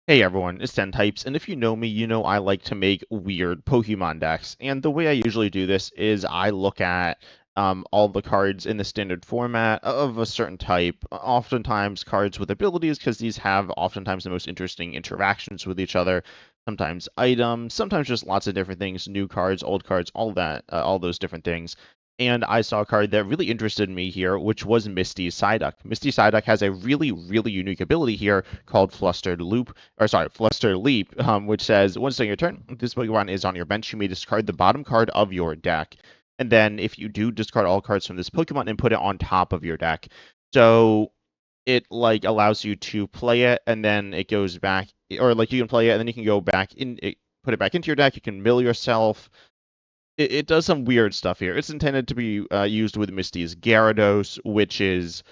Hey everyone, it's 10 Types, and if you know me, you know I like to make weird Pokemon decks. And the way I usually do this is I look at all the cards in the standard format of a certain type, oftentimes cards with abilities, because these have oftentimes the most interesting interactions with each other, sometimes items, sometimes just lots of different things, new cards, old cards, all that, all those different things. And I saw a card that really interested me here, which was Misty Psyduck. Misty Psyduck has a really, really unique ability here called Flustered Leap, which says once during your turn, if this Pokemon is on your bench, you may discard the bottom card of your deck. And then if you do, discard all cards from this Pokemon and put it on top of your deck. So it like allows you to play it and then it goes back, or like you can play it and then you can go back in it, put it back into your deck. You can mill yourself. It does some weird stuff here. It's intended to be used with Misty's Gyarados, which is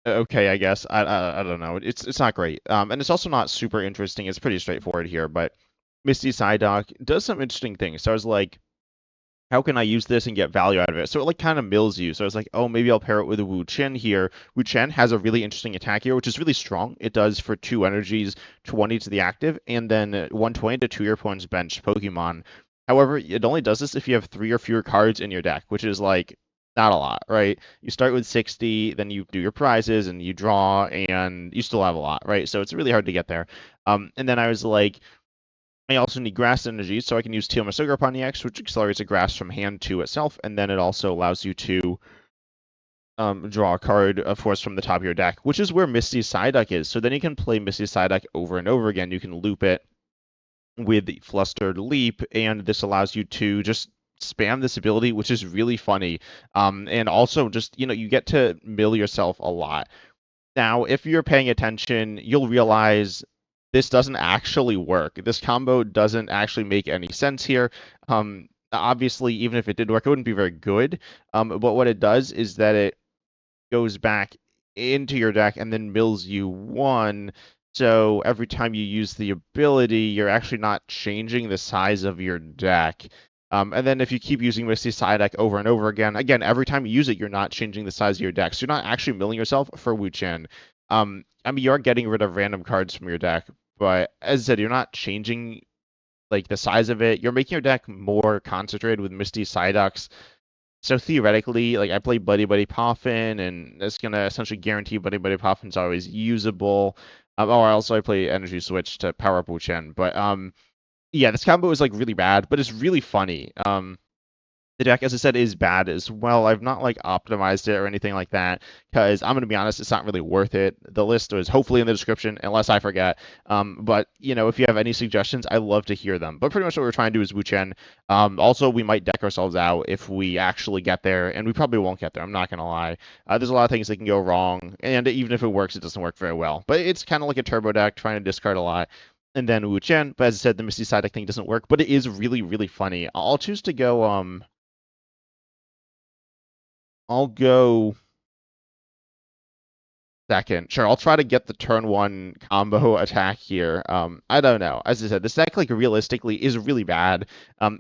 okay, I guess. I don't know. It's not great. And it's also not super interesting. It's pretty straightforward here, but Misty Psyduck does some interesting things. So I was like, how can I use this and get value out of it? So it like kind of mills you. So I was like, oh, maybe I'll pair it with a Wo-Chien here. Wo-Chien has a really interesting attack here, which is really strong. It does for 2 energies, 20 to the active, and then 120 to your opponent's bench Pokemon. However, it only does this if you have 3 or fewer cards in your deck, which is like not a lot, right? You start with 60, then you do your prizes and you draw, and you still have a lot, right? So it's really hard to get there. And then I was like, I also need grass energy, so I can use Teal my Ogerpon EX, which accelerates a grass from hand to itself, and then it also allows you to draw a card, of course, from the top of your deck, which is where Misty Psyduck is. So then you can play Misty Psyduck over and over again. You can loop it with the Flustered Leap, and this allows you to just spam this ability, which is really funny. And also just, you get to mill yourself a lot. Now, if you're paying attention, you'll realize this doesn't actually work. This combo doesn't actually make any sense here. Obviously, even if it did work, it wouldn't be very good. But what it does is that it goes back into your deck and then mills you 1. So every time you use the ability, you're actually not changing the size of your deck. And then if you keep using Misty Psyduck over and over again, every time you use it, you're not changing the size of your deck. So you're not actually milling yourself for Wo-Chien. I mean, you are getting rid of random cards from your deck, but as I said, you're not changing like the size of it. You're making your deck more concentrated with Misty Psyducks. So theoretically, like I play Buddy-Buddy Poffin, and that's gonna essentially guarantee Buddy-Buddy Poffin's always usable. I play Energy Switch to power up Wo-Chien, but yeah, this combo is like really bad, but it's really funny. The deck, as I said, is bad as well. I've not like optimized it or anything like that because I'm gonna be honest, it's not really worth it. The list is hopefully in the description, unless I forget. But if you have any suggestions, I love to hear them. But pretty much what we're trying to do is Wu-Chien. Also, we might deck ourselves out if we actually get there, and we probably won't get there. I'm not gonna lie. There's a lot of things that can go wrong, and even if it works, it doesn't work very well. But it's kind of like a turbo deck, trying to discard a lot. And then Wu-Chien, but as I said, the Misty Psyduck thing doesn't work, but it is really, really funny. I'll choose to go I'll go second. Sure, I'll try to get the turn 1 combo attack here. I don't know. As I said, this deck, like, realistically is really bad.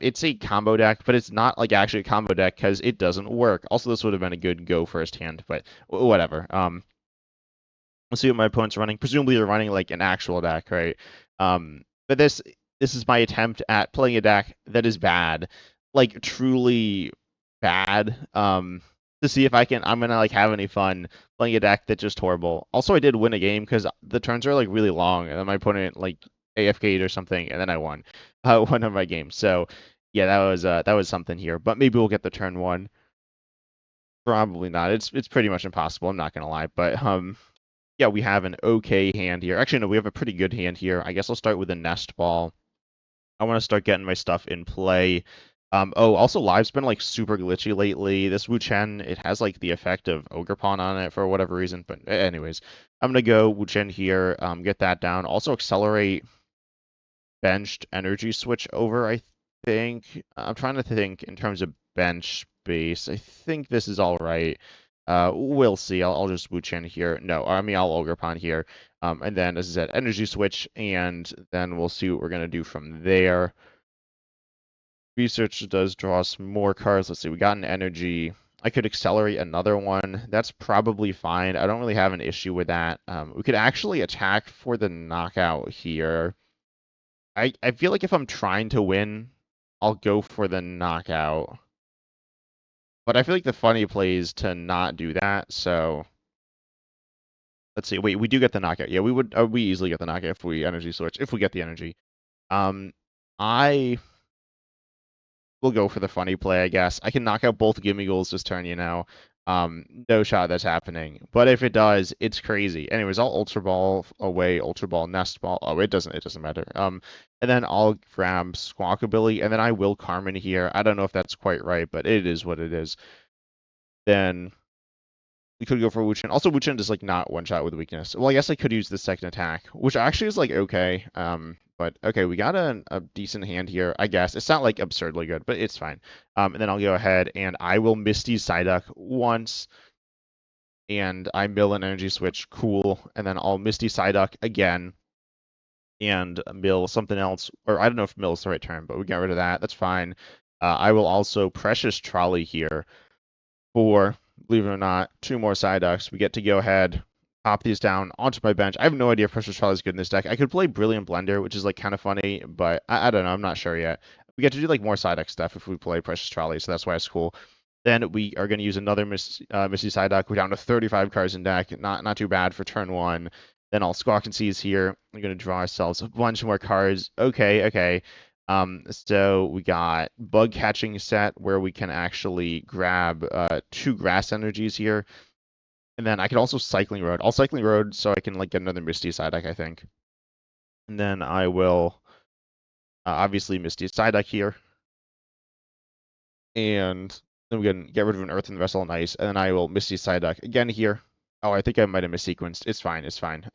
It's a combo deck, but it's not, like, actually a combo deck because it doesn't work. Also, this would have been a good go first hand, but whatever. Let's see what my opponent's running. Presumably they're running, like, an actual deck, right? But this is my attempt at playing a deck that is bad. Like, truly bad. To see if I'm gonna like have any fun playing a deck that's just horrible. Also, I did win a game because the turns are like really long, and then my opponent like AFK'd or something, and then I won one of my games. So yeah, that was something here. But maybe we'll get the turn 1. Probably not. It's pretty much impossible. I'm not gonna lie. But yeah, we have an okay hand here. Actually, no, we have a pretty good hand here. I guess I'll start with a Nest Ball. I want to start getting my stuff in play. Also Live's been like super glitchy lately. This Wo-Chien, it has like the effect of Ogerpon on it for whatever reason. But anyways, I'm gonna go Wo-Chien here, get that down. Also accelerate benched Energy Switch over, I think. I'm trying to think in terms of bench base. I think this is all right. We'll see. I'll just Wo-Chien here. No, I mean I'll Ogerpon here. And then as I said, Energy Switch, and then we'll see what we're gonna do from there. Research does draw us more cards. Let's see, we got an energy. I could accelerate another one. That's probably fine. I don't really have an issue with that. We could actually attack for the knockout here. I feel like if I'm trying to win, I'll go for the knockout. But I feel like the funny play is to not do that, so let's see. Wait, we do get the knockout. Yeah, we easily get the knockout if we energy switch, if we get the energy. I will go for the funny play, I guess. I can knock out both gimme goals this turn, you know. No shot that's happening. But if it does, it's crazy. Anyways, I'll Ultra Ball away, Ultra Ball Nest Ball. Oh, it doesn't matter. And then I'll grab Squawkabilly, and then I will Carmine here. I don't know if that's quite right, but it is what it is. Then we could go for Wo-Chien. Also, Wo-Chien is like not one shot with weakness. Well, I guess I could use the second attack, which actually is like okay. But okay, we got a decent hand here, I guess. It's not like absurdly good, but it's fine. And then I'll go ahead and I will Misty Psyduck once, and I mill an energy switch. Cool. And then I'll Misty Psyduck again, and mill something else. Or I don't know if mill is the right term, but we got rid of that. That's fine. I will also Precious Trolley here for, believe it or not, 2 more Psyducks. We get to go ahead, pop these down onto my bench. I have no idea if Precious Trolley is good in this deck. I could play Brilliant Blender, which is like kind of funny, but I don't know. I'm not sure yet. We get to do like more Psyduck stuff if we play Precious Trolley, so that's why it's cool. Then we are going to use another Misty Psyduck. We're down to 35 cards in deck. Not too bad for turn 1. Then I'll Squawk and Seize here. We're going to draw ourselves a bunch more cards. Okay. So we got bug catching set where we can actually grab 2 grass energies here. And then I could also Cycling Road. I'll Cycling Road so I can like get another Misty Psyduck, I think. And then I will obviously Misty Psyduck here. And then we can get rid of an Earthen Vessel, nice. And then I will Misty Psyduck again here. Oh, I think I might have missequenced. It's fine.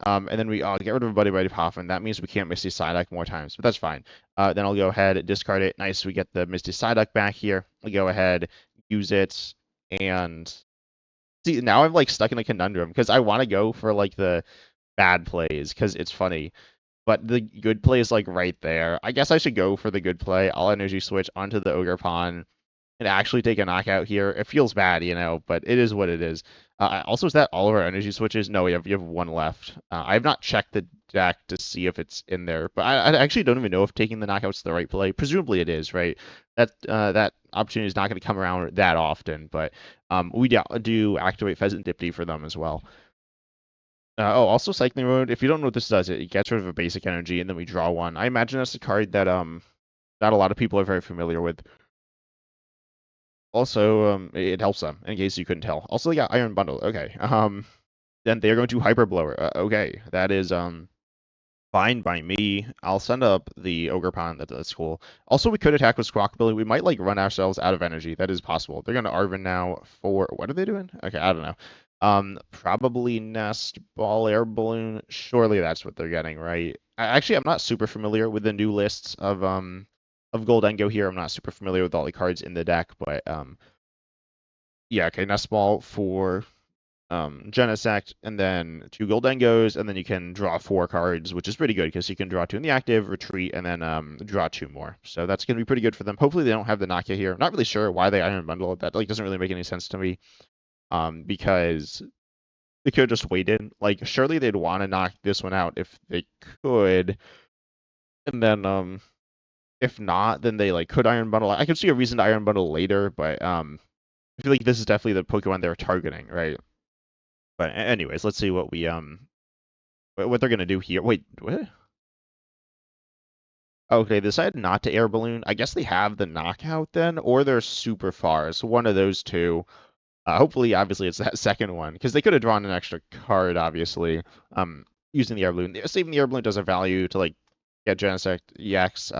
And then we get rid of a Buddy-Buddy Poffin. That means we can't Misty Psyduck more times, but that's fine. Then I'll go ahead, discard it. Nice, we get the Misty Psyduck back here. I'll go ahead, use it, and see, now I'm like stuck in a conundrum because I want to go for like the bad plays because it's funny, but the good play is like right there. I guess I should go for the good play. I'll energy switch onto the Ogerpon and actually take a knockout here. It feels bad, you know, but it is what it is. Also, is that all of our energy switches? No, you have 1 left. I have not checked the deck to see if it's in there, but I actually don't even know if taking the knockout's the right play. Presumably it is, right? That opportunity is not going to come around that often, but we do activate Fezandipiti for them as well. Also Cycling Road. If you don't know what this does, it gets rid of a basic energy, and then we draw 1. I imagine that's a card that not a lot of people are very familiar with. Also, it helps them, in case you couldn't tell. Also, they got Iron Bundle. Okay. Then they're going to Hyper Blower. Okay. That is fine by me. I'll send up the Ogerpon. That's cool. Also, we could attack with Squawkabilly. We might, like, run ourselves out of energy. That is possible. They're going to Arven now for... What are they doing? Okay, I don't know. Probably Nest Ball Air Balloon. Surely that's what they're getting, right? Actually, I'm not super familiar with the new lists of Goldengo here. I'm not super familiar with all the cards in the deck, but yeah, okay, Nest Ball for Genesect, and then 2 Goldengos, and then you can draw 4 cards, which is pretty good because you can draw 2 in the active, retreat, and then draw 2 more. So that's going to be pretty good for them. Hopefully they don't have the Nokia here. I'm not really sure why they Iron Bundle. That like doesn't really make any sense to me, because they could have just waited. Like, surely they'd want to knock this one out if they could, and then if not, then they like could Iron Bundle. I could see a reason to Iron Bundle later, but I feel like this is definitely the Pokemon they're targeting, right? But anyways, let's see what we what they're gonna do here. Wait, what? Okay, they decided not to Air Balloon. I guess they have the knockout then, or they're super far. So one of those two. Hopefully, obviously, it's that second one because they could have drawn an extra card, obviously, using the Air Balloon. Saving the Air Balloon does have value to like get Genesect EX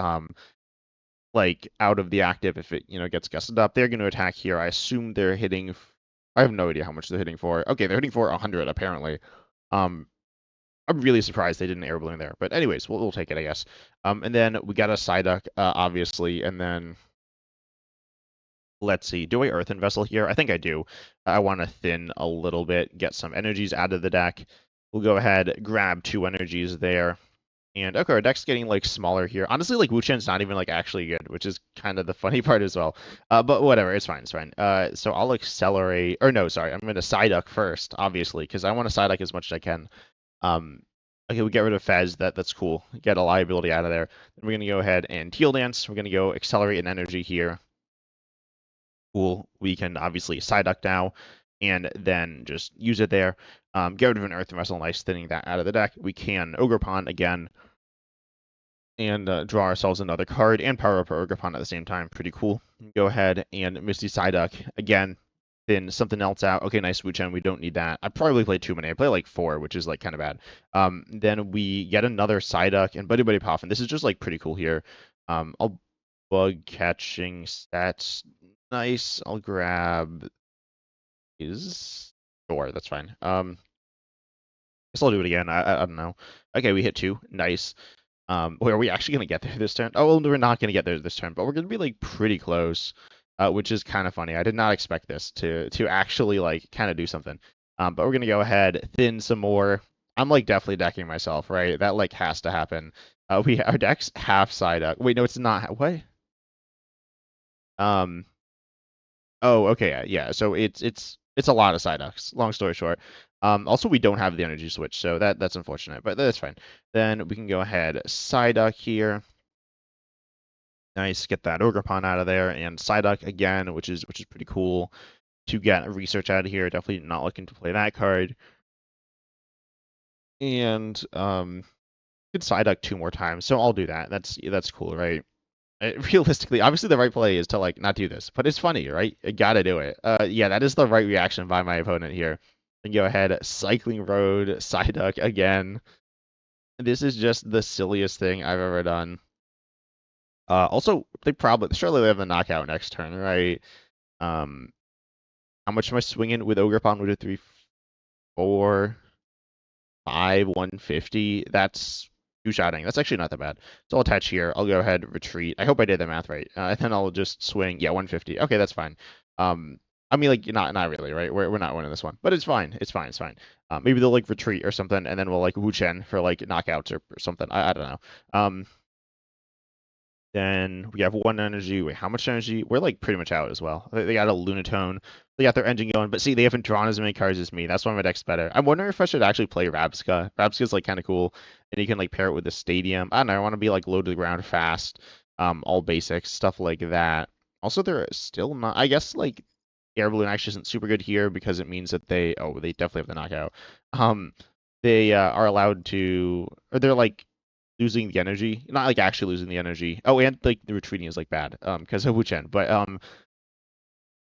like out of the active if it gets gusted up. They're going to attack here. I assume they're hitting. I have no idea how much they're hitting for. Okay, they're hitting for 100 apparently. I'm really surprised they didn't Air Balloon there. But anyways, we'll take it, I guess. And then we got a Psyduck, obviously, and then let's see. Do I Earthen Vessel here? I think I do. I want to thin a little bit, get some energies out of the deck. We'll go ahead, grab 2 energies there. And okay, our deck's getting like smaller here. Honestly, like Wo-Chien's not even like actually good, which is kind of the funny part as well. But whatever, it's fine, it's fine. So I'll accelerate, or no, sorry, I'm gonna Psyduck first, obviously, because I want to Psyduck as much as I can. Okay, we get rid of Fez. That's cool. Get a liability out of there. Then we're gonna go ahead and Teal Dance. We're gonna go accelerate an energy here. Cool. We can obviously Psyduck now, and then just use it there. Get rid of an Earthen Vessel, nice, thinning that out of the deck. We can Ogerpon again, and draw ourselves another card and power up our Ogerpon at the same time. Pretty cool. Go ahead and Misty Psyduck again. Then something else out. Okay, nice Wo-Chien. We don't need that. I probably played too many. I play like 4, which is like kind of bad. Then we get another Psyduck and Buddy-Buddy Poffin. This is just like pretty cool here. I'll bug catching stats. Nice. I'll grab is sure, that's fine. Guess I'll do it again. I don't know. Okay, we hit 2. Nice. Wait, are we actually gonna get there this turn? Oh, well, we're not gonna get there this turn, but we're gonna be like pretty close, which is kind of funny. I did not expect this to actually like kind of do something. But we're gonna go ahead, thin some more. I'm like definitely decking myself, right? That like has to happen. Our deck's half Psyduck. Wait, no, it's not. What? Oh, okay, yeah. So it's a lot of Psyducks. Long story short. Also, we don't have the energy switch, so that's unfortunate, but that's fine. Then we can go ahead, Psyduck here. Nice, get that Ogerpon out of there, and Psyduck again, which is pretty cool to get research out of here. Definitely not looking to play that card. And could Psyduck 2 more times, so I'll do that. That's cool, right? Realistically, obviously the right play is to like not do this, but it's funny, right? You gotta do it. Yeah, that is the right reaction by my opponent here. And go ahead, Cycling Road, Psyduck again. This is just the silliest thing I've ever done. Also, surely they have the knockout next turn, right? How much am I swinging with Ogerpon? 1, 2, 3, 4, 5, 150. That's two-shotting. That's actually not that bad. So I'll attach here. I'll go ahead, retreat. I hope I did the math right. And then I'll just swing. Yeah, 150. Okay, that's fine. I mean, like, not really, right? We're not winning this one, but it's fine. It's fine. It's fine. Maybe they'll like retreat or something, and then we'll like Wo-Chien for like knockouts or something. I don't know. Then we have 1 energy. Wait, how much energy? We're like pretty much out as well. They got a Lunatone. They got their engine going, but see, they haven't drawn as many cards as me. That's why my deck's better. I'm wondering if I should actually play Rabsca. Rabsca's like kind of cool, and you can like pair it with the Stadium. I don't know. I want to be like low to the ground fast, all basics, stuff like that. Also, they're still not. I guess like Air Balloon actually isn't super good here because it means that they definitely have the knockout. They are allowed to, or they're like losing the energy, not like actually losing the energy. Oh, and like the retreating is like bad, because of Wo-Chien. But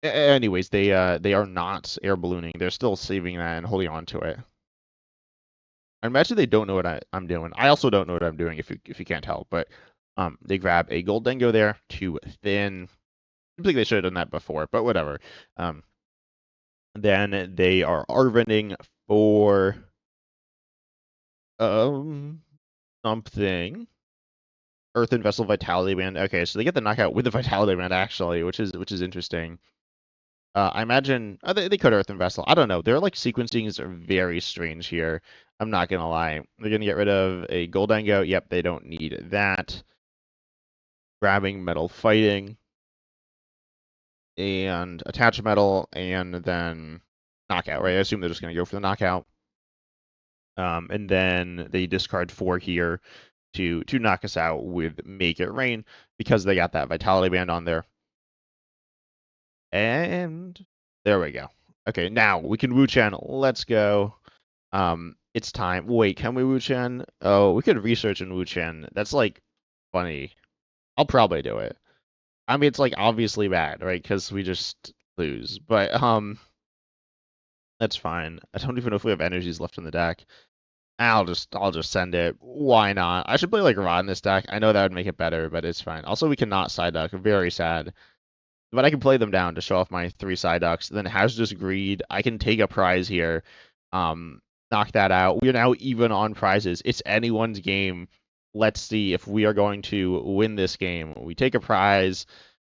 anyways, they are not air ballooning. They're still saving that and holding on to it. I imagine they don't know what I'm doing. I also don't know what I'm doing if you can't tell. But they grab a Gold Dingo there to thin. I think they should have done that before, but whatever. Then they are Arvening for something. Earthen Vessel Vitality Band. Okay, so they get the knockout with the Vitality Band actually, which is interesting. I imagine they could Earthen Vessel. I don't know. Their like sequencings are very strange here. I'm not gonna lie. They're gonna get rid of a Goldango. Yep, they don't need that. Grabbing Metal Fighting and attach Metal and then knockout. Right? I assume they're just gonna go for the knockout. And then they discard 4 here to knock us out with Make It Rain because they got that Vitality Band on there. And there we go. Okay, now we can Wo-Chien. Let's go. It's time. Wait, can we Wo-Chien? Oh, we could research in Wo-Chien. That's like funny. I'll probably do it. I mean, it's like obviously bad, right? Because we just lose. But that's fine. I don't even know if we have energies left in the deck. I'll just send it. Why not? I should play like Rod in this deck. I know that would make it better, but it's fine. Also, we cannot Psyduck. Very sad. But I can play them down to show off my 3 Psyducks. Then Hazardous Greed. I can take a prize here. Knock that out. We are now even on prizes. It's anyone's game. Let's see if we are going to win this game. We take a prize.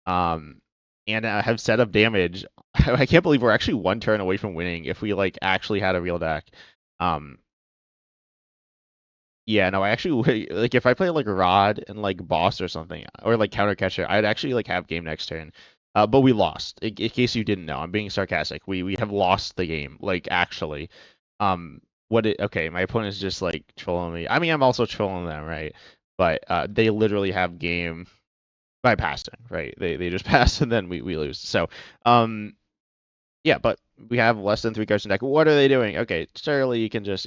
And have set up damage. I can't believe we're actually 1 turn away from winning if we like actually had a real deck. Yeah, no, I actually like if I play like Rod and like Boss or something, or like Counter Catcher, I'd actually like have game next turn. But we lost. In case you didn't know, I'm being sarcastic. We have lost the game, like actually. Um, okay, my opponent is just like trolling me. I mean, I'm also trolling them, right? But they literally have game by passing, right? They just pass and then we lose. So, yeah, but we have less than 3 cards in deck. What are they doing? Okay, surely you can just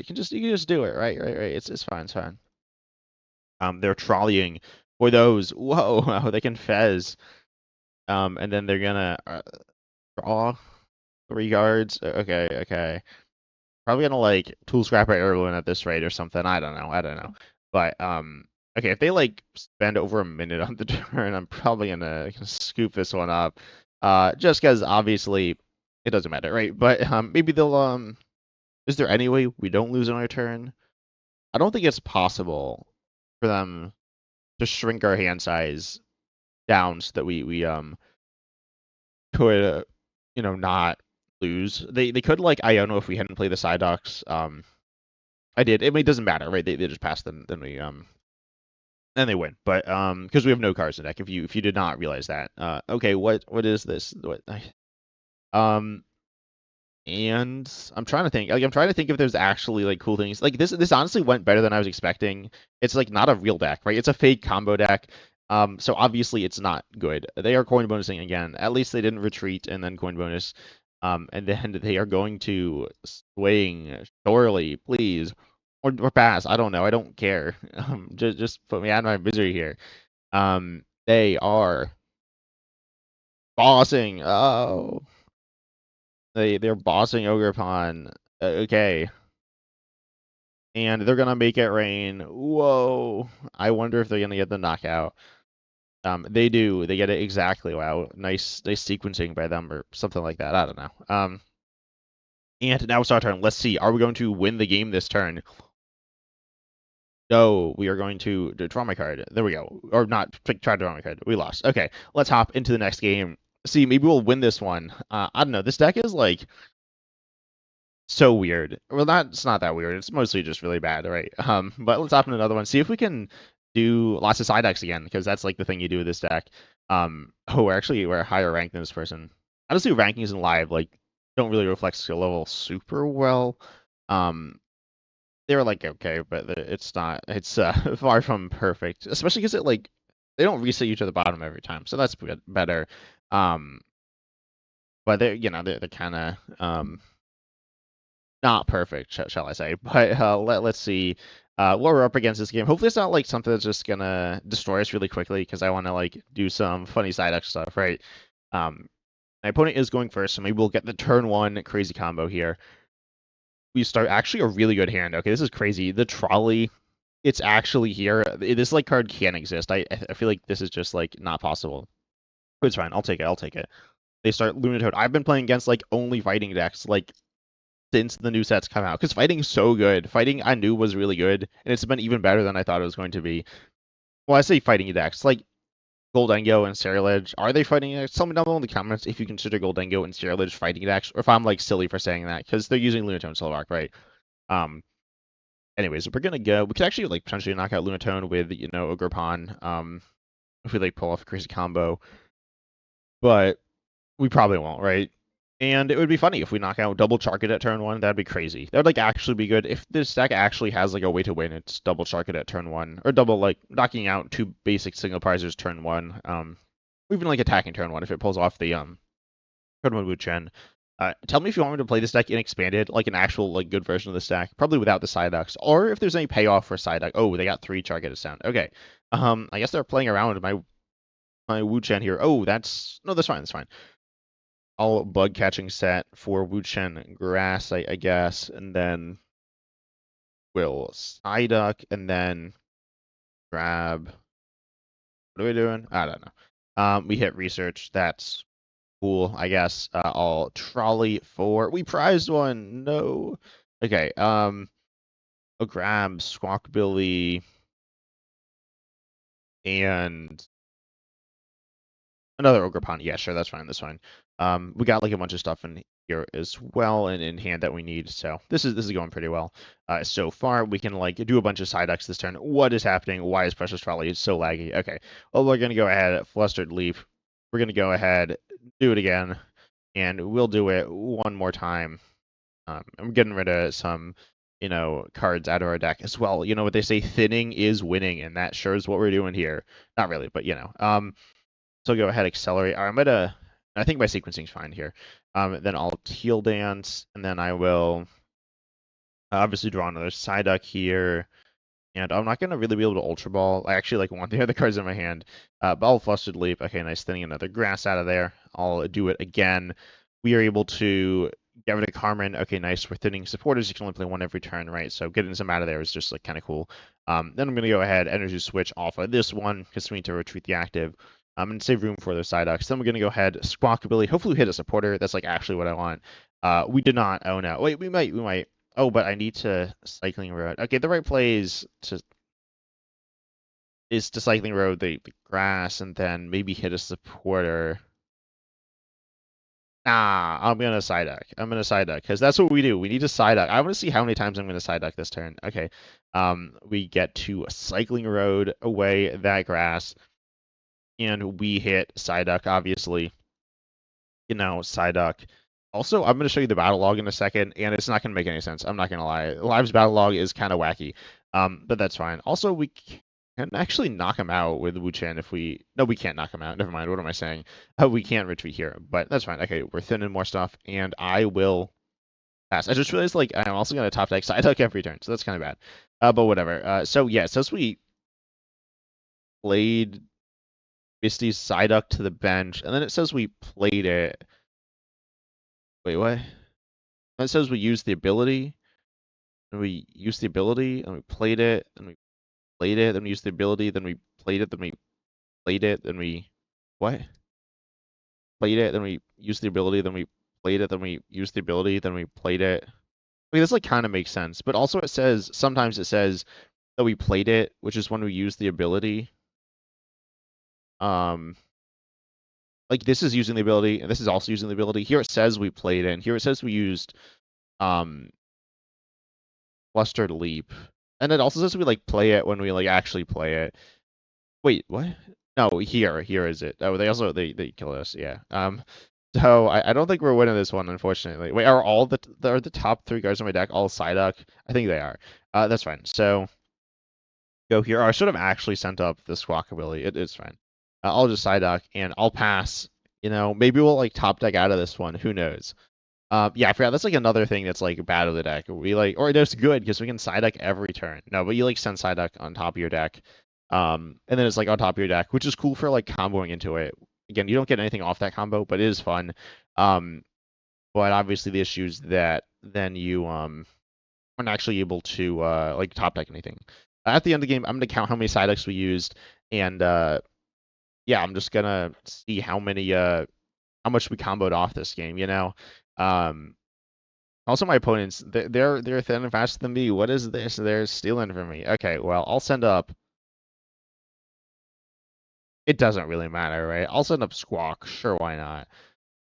do it, right? Right. It's fine, it's fine. They're trolleying for those. Whoa, oh, they can Fez. And then they're gonna draw 3 cards. Okay. Probably gonna like tool scrapper everyone at this rate or something. I don't know. But okay, if they like spend over a minute on the turn, I'm probably gonna scoop this one up. Just because obviously it doesn't matter, right? But maybe they'll is there any way we don't lose on our turn? I don't think it's possible for them to shrink our hand size down so that we could not lose. They could like I don't know if we hadn't played the Psyducks. I did. I mean, it doesn't matter, right? They just pass them, then we then they win. But because we have no cards in deck. If you did not realize that. Okay, what is this? Um and I'm trying to think. Like I'm trying to think if there's actually like cool things. Like this honestly went better than I was expecting. It's like not a real deck, right? It's a fake combo deck. So obviously it's not good. They are coin bonusing again. At least they didn't retreat and then coin bonus. And then they are going to swing surely, please. Or pass. I don't know. I don't care. Just put me out of my misery here. They are bossing. Oh. They're bossing Ogerpon. Okay. And they're gonna make it rain. Whoa. I wonder if they're gonna get the knockout. They do. They get it exactly. Wow. Nice sequencing by them or something like that. I don't know. And now it's our turn. Let's see. Are we going to win the game this turn? No, we are going to draw my card. There we go. Or not try to draw my card. We lost. Okay. Let's hop into the next game. See, maybe we'll win this one. I don't know. This deck is like so weird. Well, it's not that weird. It's mostly just really bad, right? But let's hop into another one. See if we can do lots of side decks again, because that's like the thing you do with this deck. We're higher ranked than this person. Honestly, rankings in live like don't really reflect skill level super well. They were like okay, but it's not. It's far from perfect, especially because it like they don't reset you to the bottom every time, so that's better. But they're kind of not perfect, shall I say? But let's see what we're up against this game. Hopefully, it's not like something that's just gonna destroy us really quickly because I want to like do some funny side X stuff, right? My opponent is going first, so maybe we'll get the turn 1 crazy combo here. We start actually a really good hand. Okay, this is crazy. The trolley, it's actually here. This like card can't exist. I feel like this is just like not possible. But it's fine. I'll take it. They start Lunatoad. I've been playing against like only fighting decks like since the new sets come out because fighting's so good. Fighting I knew was really good, and it's been even better than I thought it was going to be. Well, I say fighting decks like Goldengo and Ceruledge. Are they fighting decks? Tell me down below in the comments if you consider Goldengo and Ceruledge fighting decks, or if I'm like silly for saying that because they're using Lunatone and Solrock, right? Anyways, we're gonna go. We could actually like potentially knock out Lunatone with Ogerpon, if we like pull off a crazy combo, but we probably won't, right? And it would be funny if we knock out double Chark it at turn 1. That'd be crazy. That would like actually be good if this deck actually has like a way to win. It's double Chark it at turn 1, or double like knocking out 2 basic single prizers turn 1. Or even like attacking turn 1 if it pulls off the turn 1 Wo-Chien. Tell me if you want me to play this deck in expanded, like an actual like good version of this deck, probably without the Psyducks, or if there's any payoff for Psyduck. Oh, they got 3 Chark it sound. Okay. I guess they're playing around with my Wo-Chien here. Oh, that's fine. That's fine. All bug catching set for Wo-Chien grass, I guess, and then we'll Psyduck and then grab. What are we doing? I don't know. We hit research. That's cool, I guess. I'll trolley for. We prized one. No. Okay. I'll grab Squawkabilly and another Ogerpon. Yeah, sure. That's fine. We got like a bunch of stuff in here as well, and in hand that we need. So this is going pretty well so far. We can like do a bunch of Psyducks this turn. What is happening? Why is Precious Trolley so laggy? Okay, well, we're gonna go ahead, Flustered Leap. We're gonna go ahead, do it again, and we'll do it one more time. I'm getting rid of some, cards out of our deck as well. You know what they say, thinning is winning, and that sure is what we're doing here. Not really, but So go ahead, accelerate. I think my sequencing's fine here. Then I'll Teal Dance, and then I will obviously draw another Psyduck here. And I'm not gonna really be able to Ultra Ball. I actually want the other cards in my hand. But I'll Flustered Leap. Okay, nice, thinning another Grass out of there. I'll do it again. We are able to get rid of Carmine. Okay, nice. We're thinning supporters. You can only play one every turn, right? So getting some out of there is just kind of cool. Then I'm gonna go ahead, Energy Switch off of this one because we need to retreat the active. And save room for those Psyducks. Then we're gonna go ahead, Squawkabilly. Hopefully we hit a supporter. That's actually what I want. We did not. Oh no. Wait, we might. Oh, but I need to Cycling Road. Okay, the right play is to Cycling Road the grass and then maybe hit a supporter. Nah, I'm gonna Psyduck. Because that's what we do. We need to Psyduck. I want to see how many times I'm gonna Psyduck this turn. Okay. We get to a Cycling Road away that grass, and we hit Psyduck, obviously. Psyduck. Also, I'm going to show you the battle log in a second, and it's not going to make any sense. I'm not going to lie. Live's battle log is kind of wacky, but that's fine. Also, we can actually knock him out with Wo-Chien if we... No, we can't knock him out. Never mind. What am I saying? We can't retreat here, but that's fine. Okay, we're thinning more stuff, and I will pass. I just realized, I'm also going to top deck Psyduck every turn, so that's kind of bad. But whatever. So, yeah, since we played Misty's Psyduck to the bench, and then it says we played it... Wait, what? It says we used the ability, and we used the ability, and we played it, and we played it, then we used the ability, then we played it, then we played it, then we... What? Played it, then we used the ability, then we played it, then we used the ability, then we played it. I mean, this kind of makes sense, but also sometimes it says that we played it, which is when we used the ability. This is using the ability, and this is also using the ability. Here it says we played it, and here it says we used Flustered Leap. And it also says we play it when we actually play it. Wait, what? No, here is it. Oh, they kill us, yeah. So I don't think we're winning this one, unfortunately. Wait, are the top 3 cards on my deck all Psyduck? I think they are. That's fine. So go here. Oh, I should have actually sent up the Squawkabilly. It's fine. I'll just Psyduck and I'll pass. Maybe we'll top deck out of this one. Who knows? Yeah, I forgot. That's another thing that's bad of the deck. Or it's good because we can Psyduck every turn. No, but you send Psyduck on top of your deck. And then it's on top of your deck, which is cool for comboing into it. Again, you don't get anything off that combo, but it is fun. But obviously the issue is that then you aren't actually able to top deck anything. At the end of the game, I'm gonna count how many Psyducks we used, and yeah, I'm just gonna see how much we comboed off this game. Also, my opponents, they're thin and faster than me. What is this? They're stealing from me. Okay, well, I'll send up. It doesn't really matter, right? I'll send up Squawk. Sure, why not?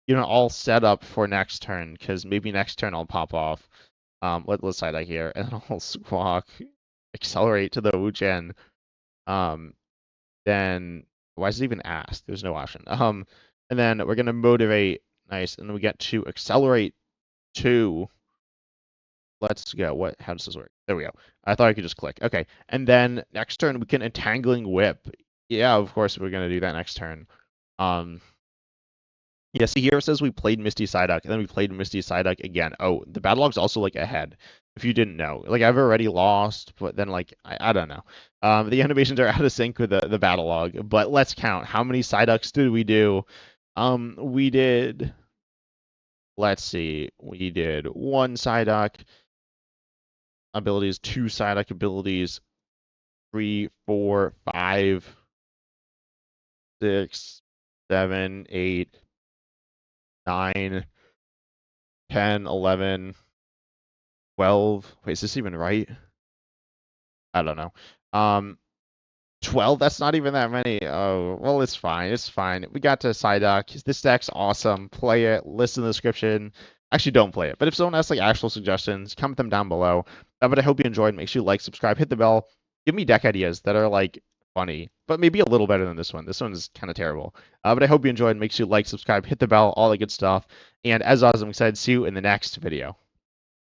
I'll set up for next turn because maybe next turn I'll pop off. Let's side out here, and then I'll Squawk, accelerate to the Wo-Chien. Then why is it even asked? There's no option. And then we're gonna motivate. Nice, and then we get to accelerate 2. Let's go. How does this work? There we go. I thought I could just click. Okay, and then next turn we can Entangling Whip. Yeah, of course we're gonna do that next turn. Yeah, see here it says we played Misty Psyduck, and then we played Misty Psyduck again. Oh, the battle log's also ahead. If you didn't know, I've already lost, but then I don't know. The animations are out of sync with the battle log. But let's count. How many Psyducks did we do? We did. Let's see. We did 1 Psyduck abilities, 2 Psyduck abilities, 3, 4, 5, 6, 7, 8, 9, 10, 11, 12. Wait, is this even right? I don't know. 12? That's not even that many. Oh, well, it's fine. It's fine. We got to Psyduck. This deck's awesome. Play it. List in the description. Actually, don't play it. But if someone has like actual suggestions, comment them down below. But I hope you enjoyed. Make sure you like, subscribe, hit the bell. Give me deck ideas that are like funny, but maybe a little better than this one. This one is kind of terrible. But I hope you enjoyed. Make sure you like, subscribe, hit the bell, all the good stuff. And as always, I'm excited to see you in the next video.